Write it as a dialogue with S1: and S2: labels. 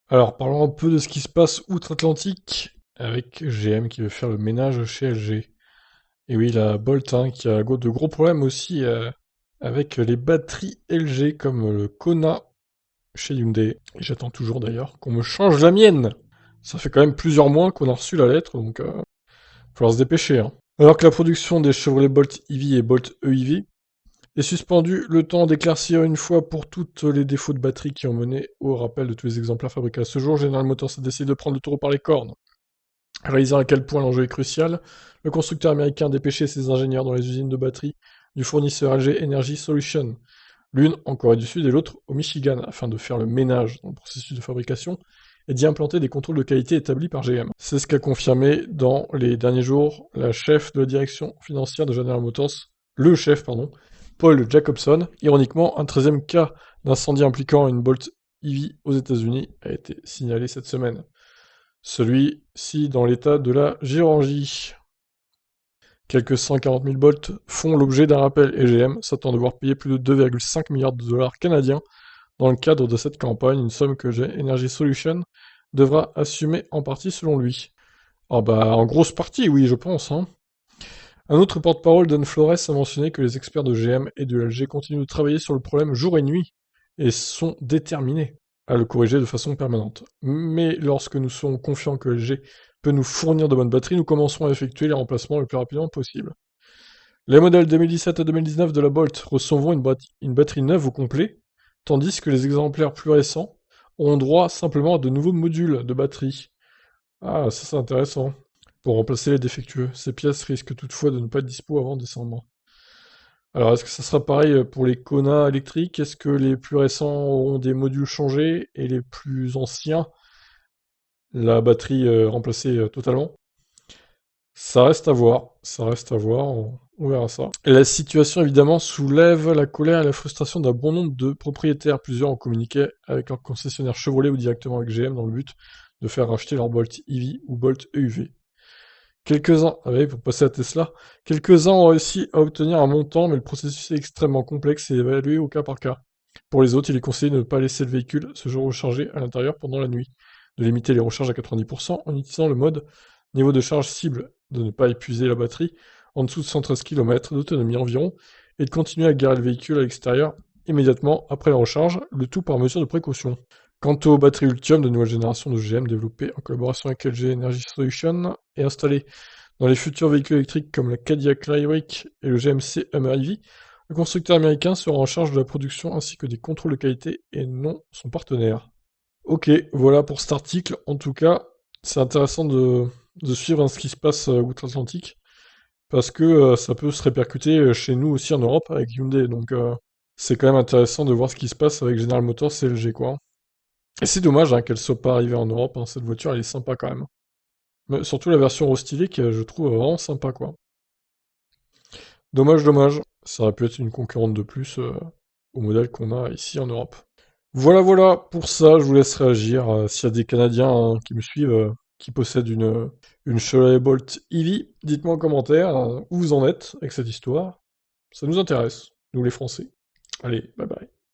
S1: Alors, parlons un peu de ce qui se passe outre-Atlantique avec GM qui veut faire le ménage chez LG. Et oui, la Bolt hein, qui a de gros problèmes aussi avec les batteries LG comme le Kona chez Hyundai. Et j'attends toujours d'ailleurs qu'on me change la mienne. Ça fait quand même plusieurs mois qu'on a reçu la lettre, donc il va falloir se dépêcher. Hein. Alors que la production des Chevrolet Bolt EV et Bolt EV est suspendue, le temps d'éclaircir une fois pour toutes les défauts de batterie qui ont mené au rappel de tous les exemplaires fabriqués à ce jour, General Motors a décidé de prendre le taureau par les cornes. Réalisant à quel point l'enjeu est crucial, le constructeur américain a dépêché ses ingénieurs dans les usines de batterie du fournisseur LG Energy Solution, l'une en Corée du Sud et l'autre au Michigan, afin de faire le ménage dans le processus de fabrication et d'y implanter des contrôles de qualité établis par GM. C'est ce qu'a confirmé dans les derniers jours la chef de la direction financière de General Motors, le chef, pardon, Paul Jacobson. Ironiquement, un 13e cas d'incendie impliquant une Bolt EV aux États-Unis a été signalé cette semaine. Celui-ci dans l'état de la Géorgie. Quelques 140 000 Bolt font l'objet d'un rappel et GM s'attend à devoir payer plus de 2,5 milliards de dollars canadiens dans le cadre de cette campagne, une somme que Energy Solution devra assumer en partie selon lui. Ah bah en grosse partie oui je pense. Hein. Un autre porte-parole, Don Flores, a mentionné que les experts de GM et de LG continuent de travailler sur le problème jour et nuit et sont déterminés à le corriger de façon permanente. Mais lorsque nous sommes confiants que LG peut nous fournir de bonnes batteries, nous commencerons à effectuer les remplacements le plus rapidement possible. Les modèles 2017 à 2019 de la Bolt recevront une batterie neuve au complet, tandis que les exemplaires plus récents auront droit simplement à de nouveaux modules de batterie. Ah, ça c'est intéressant. Pour remplacer les défectueux. Ces pièces risquent toutefois de ne pas être dispo avant décembre. Alors, est-ce que ça sera pareil pour les Kona électriques? Est-ce que les plus récents auront des modules changés et les plus anciens, la batterie remplacée totalement? Ça reste à voir, on verra ça. Et la situation évidemment soulève la colère et la frustration d'un bon nombre de propriétaires. Plusieurs ont communiqué avec leur concessionnaire Chevrolet ou directement avec GM dans le but de faire racheter leur Bolt EV ou Bolt EUV. Quelques-uns, ah oui, pour passer à Tesla, quelques-uns ont réussi à obtenir un montant, mais le processus est extrêmement complexe et évalué au cas par cas. Pour les autres, il est conseillé de ne pas laisser le véhicule se recharger à l'intérieur pendant la nuit, de limiter les recharges à 90% en utilisant le mode niveau de charge cible, de ne pas épuiser la batterie en dessous de 113 km d'autonomie environ, et de continuer à garer le véhicule à l'extérieur immédiatement après la recharge, le tout par mesure de précaution. Quant aux batteries Ultium de nouvelle génération de GM développées en collaboration avec LG Energy Solution et installées dans les futurs véhicules électriques comme le Cadillac Lyriq et le GMC Hummer EV, le constructeur américain sera en charge de la production ainsi que des contrôles de qualité et non son partenaire. Ok, voilà pour cet article. En tout cas, c'est intéressant de suivre ce qui se passe outre-Atlantique parce que ça peut se répercuter chez nous aussi en Europe avec Hyundai. Donc c'est quand même intéressant de voir ce qui se passe avec General Motors et LG quoi. Et c'est dommage hein, qu'elle soit pas arrivée en Europe. Hein. Cette voiture, elle est sympa quand même. Mais surtout la version restylée que je trouve vraiment sympa quoi. Dommage, dommage. Ça aurait pu être une concurrente de plus au modèle qu'on a ici en Europe. Voilà, voilà, pour ça, je vous laisse réagir. S'il y a des Canadiens hein, qui me suivent, qui possèdent une Chevrolet Bolt EV, dites-moi en commentaire où vous en êtes avec cette histoire. Ça nous intéresse, nous les Français. Allez, bye bye.